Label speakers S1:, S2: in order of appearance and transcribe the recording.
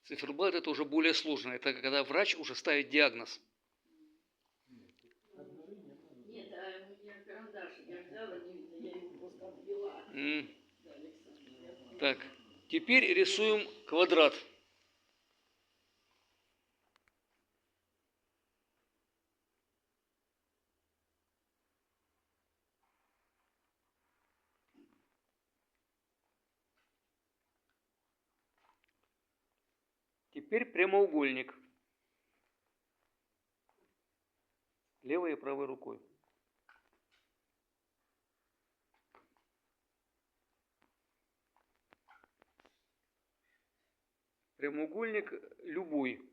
S1: Циферблат это уже более сложно. Это когда врач уже ставит диагноз.
S2: Нет, я карандаш я взяла, не видно, я его просто обвела.
S1: Так, теперь рисуем квадрат. Теперь прямоугольник. Левой и правой рукой. Прямоугольник любой.